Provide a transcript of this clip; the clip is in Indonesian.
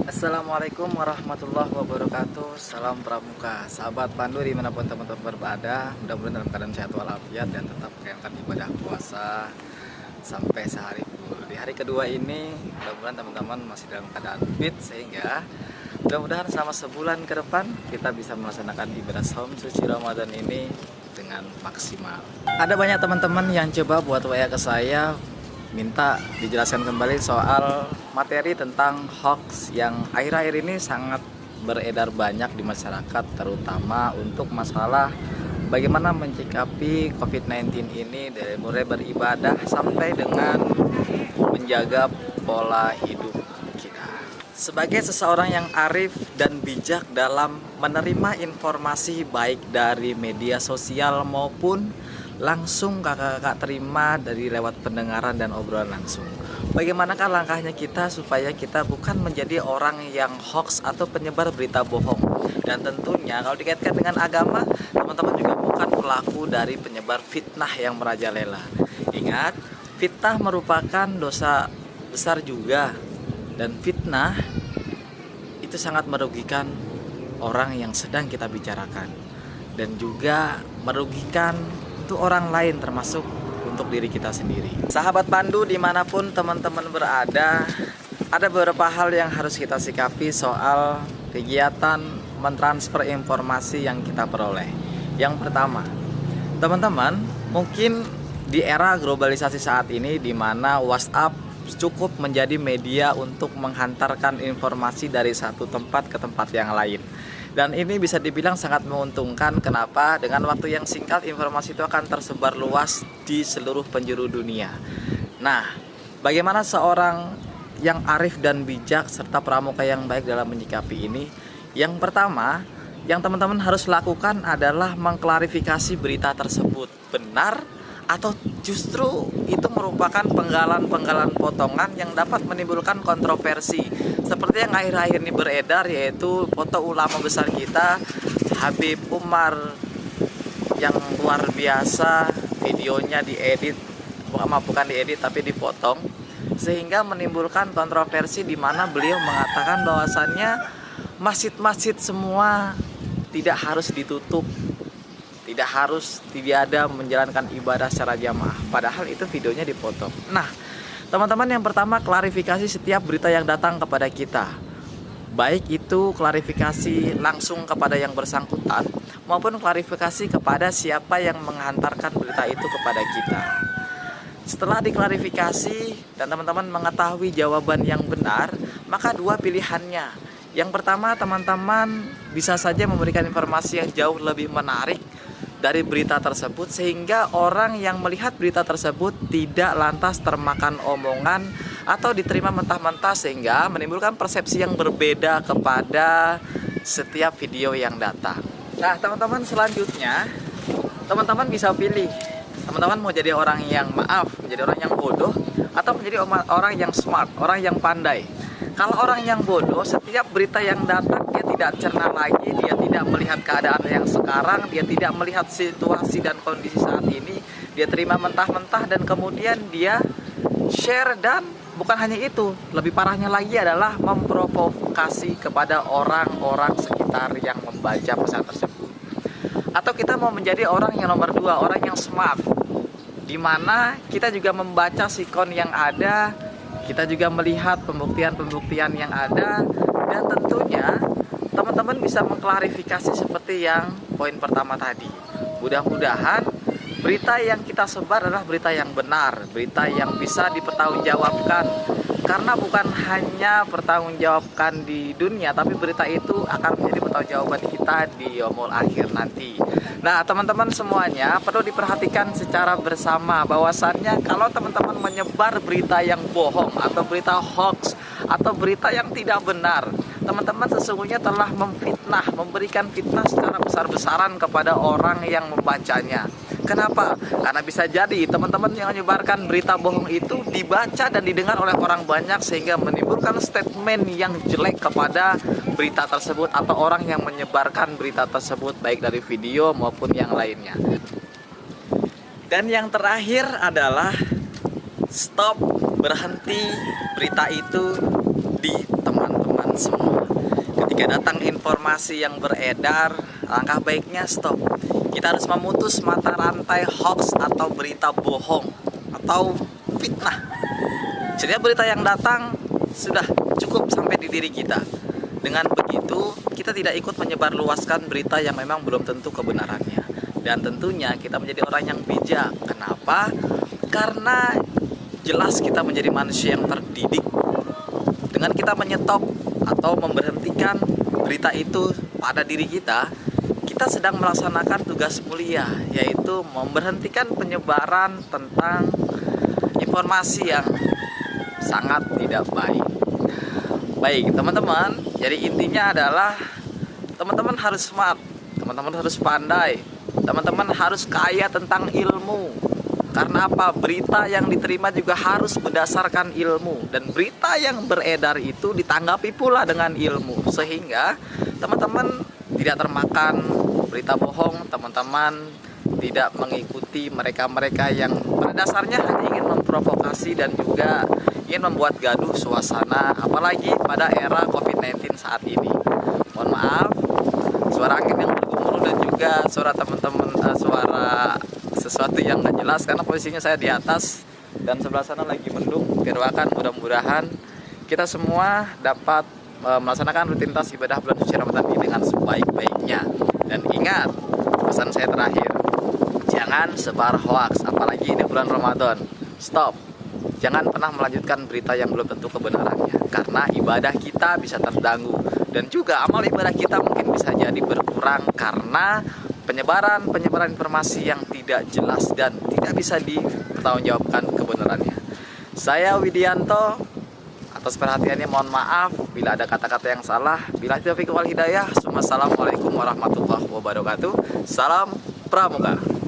Assalamualaikum warahmatullahi wabarakatuh. Salam pramuka, sahabat pandu dimanapun teman-teman berada. Mudah-mudahan dalam keadaan sehat walafiat dan tetap menjalankan ibadah puasa sampai sehari full. Di hari kedua ini mudah-mudahan teman-teman masih dalam keadaan fit, sehingga mudah-mudahan selama sebulan ke depan kita bisa melaksanakan ibadah saum suci Ramadan ini dengan maksimal. Ada banyak teman-teman yang coba buat WA ke saya minta dijelaskan kembali soal materi tentang hoax yang akhir-akhir ini sangat beredar banyak di masyarakat, terutama untuk masalah bagaimana mencikapi COVID-19 ini, dari mulai beribadah sampai dengan menjaga pola hidup kita. Sebagai seseorang yang arif dan bijak dalam menerima informasi baik dari media sosial maupun langsung kakak-kakak terima dari lewat pendengaran dan obrolan langsung, bagaimanakah langkahnya kita supaya kita bukan menjadi orang yang hoax atau penyebar berita bohong? Dan tentunya kalau dikaitkan dengan agama, teman-teman juga bukan pelaku dari penyebar fitnah yang merajalela. Ingat, fitnah merupakan dosa besar juga, dan fitnah itu sangat merugikan orang yang sedang kita bicarakan, dan juga merugikan untuk orang lain, termasuk untuk diri kita sendiri. Sahabat pandu dimanapun teman-teman berada, ada beberapa hal yang harus kita sikapi soal kegiatan mentransfer informasi yang kita peroleh. Yang pertama, teman-teman, mungkin di era globalisasi saat ini, di mana WhatsApp cukup menjadi media untuk menghantarkan informasi dari satu tempat ke tempat yang lain. Dan ini bisa dibilang sangat menguntungkan. Kenapa? Dengan waktu yang singkat informasi itu akan tersebar luas di seluruh penjuru dunia. Nah, bagaimana seorang yang arif dan bijak serta pramuka yang baik dalam menyikapi ini? Yang pertama, yang teman-teman harus lakukan adalah mengklarifikasi berita tersebut benar atau justru itu merupakan penggalan-penggalan potongan yang dapat menimbulkan kontroversi, seperti yang akhir-akhir ini beredar, yaitu foto ulama besar kita Habib Umar yang luar biasa, videonya diedit, bukan diedit tapi dipotong, sehingga menimbulkan kontroversi di mana beliau mengatakan bahwasannya masjid-masjid semua tidak harus ditutup, tidak ada menjalankan ibadah secara jamaah, padahal itu videonya dipotong. Nah, teman-teman, yang pertama, klarifikasi setiap berita yang datang kepada kita, baik itu klarifikasi langsung kepada yang bersangkutan maupun klarifikasi kepada siapa yang menghantarkan berita itu kepada kita. Setelah diklarifikasi dan teman-teman mengetahui jawaban yang benar, maka dua pilihannya. Yang pertama, teman-teman bisa saja memberikan informasi yang jauh lebih menarik dari berita tersebut, sehingga orang yang melihat berita tersebut tidak lantas termakan omongan atau diterima mentah-mentah, sehingga menimbulkan persepsi yang berbeda kepada setiap video yang datang. Nah, teman-teman, selanjutnya teman-teman bisa pilih. Teman-teman mau jadi orang yang menjadi orang yang bodoh atau menjadi orang yang smart, orang yang pandai. Kalau orang yang bodoh, setiap berita yang datang dia tidak cerna lagi, dia tidak melihat keadaan yang sekarang, dia tidak melihat situasi dan kondisi saat ini, dia terima mentah-mentah dan kemudian dia share. Dan bukan hanya itu, lebih parahnya lagi adalah memprovokasi kepada orang-orang sekitar yang membaca pesan tersebut. Atau kita mau menjadi orang yang nomor dua, orang yang smart, di mana kita juga membaca sikon yang ada, kita juga melihat pembuktian-pembuktian yang ada, dan tentunya teman-teman bisa mengklarifikasi seperti yang poin pertama tadi. Mudah-mudahan berita yang kita sebar adalah berita yang benar, berita yang bisa dipertanggungjawabkan, karena bukan hanya pertanggungjawabkan di dunia, tapi berita itu akan menjadi pertanggungjawaban kita di yaumul akhir nanti. Nah, teman-teman semuanya perlu diperhatikan secara bersama bahwasannya kalau teman-teman menyebar berita yang bohong atau berita hoax atau berita yang tidak benar, teman-teman sesungguhnya telah memfitnah, memberikan fitnah secara besar-besaran kepada orang yang membacanya. Kenapa? Karena bisa jadi teman-teman yang menyebarkan berita bohong itu dibaca dan didengar oleh orang banyak, sehingga menimbulkan statement yang jelek kepada berita tersebut atau orang yang menyebarkan berita tersebut, baik dari video maupun yang lainnya. Dan yang terakhir adalah stop, berhenti berita itu di teman-teman semua. Ketika datang informasi yang beredar, langkah baiknya stop. Kita harus memutus mata rantai hoax atau berita bohong atau fitnah. Jadi berita yang datang sudah cukup sampai di diri kita. Dengan begitu, kita tidak ikut menyebarluaskan berita yang memang belum tentu kebenarannya. Dan tentunya kita menjadi orang yang bijak. Kenapa? Karena jelas kita menjadi manusia yang terdidik. Dengan kita menyetop atau memberhentikan berita itu pada diri kita, kita sedang melaksanakan tugas mulia, yaitu memberhentikan penyebaran tentang informasi yang sangat tidak baik. Baik teman-teman, jadi intinya adalah teman-teman harus smart, teman-teman harus pandai, teman-teman harus kaya tentang ilmu. Karena apa? Berita yang diterima juga harus berdasarkan ilmu, dan berita yang beredar itu ditanggapi pula dengan ilmu, sehingga teman-teman tidak termakan berita bohong, teman-teman tidak mengikuti mereka-mereka yang pada dasarnya hanya ingin memprovokasi dan juga ingin membuat gaduh suasana, apalagi pada era COVID-19 saat ini. Mohon maaf, suara angin yang bergemuruh dan juga suara teman-teman, suara sesuatu yang nggak jelas karena posisinya saya di atas dan sebelah sana lagi mendung. Doakan mudah-mudahan kita semua dapat melaksanakan rutinitas ibadah bulan suci Ramadan ini dengan sebaik-baiknya. Dan ingat, pesan saya terakhir, jangan sebar hoax, apalagi ini bulan Ramadan. Stop. Jangan pernah melanjutkan berita yang belum tentu kebenarannya, karena ibadah kita bisa terganggu dan juga amal ibadah kita mungkin bisa jadi berkurang karena penyebaran informasi yang tidak jelas dan tidak bisa dipertanggungjawabkan kebenarannya. Saya Widianto, atas perhatiannya mohon maaf bila ada kata-kata yang salah. Bila taufiq wal hidayah. Assalamualaikum warahmatullahi wabarakatuh. Salam Pramuka.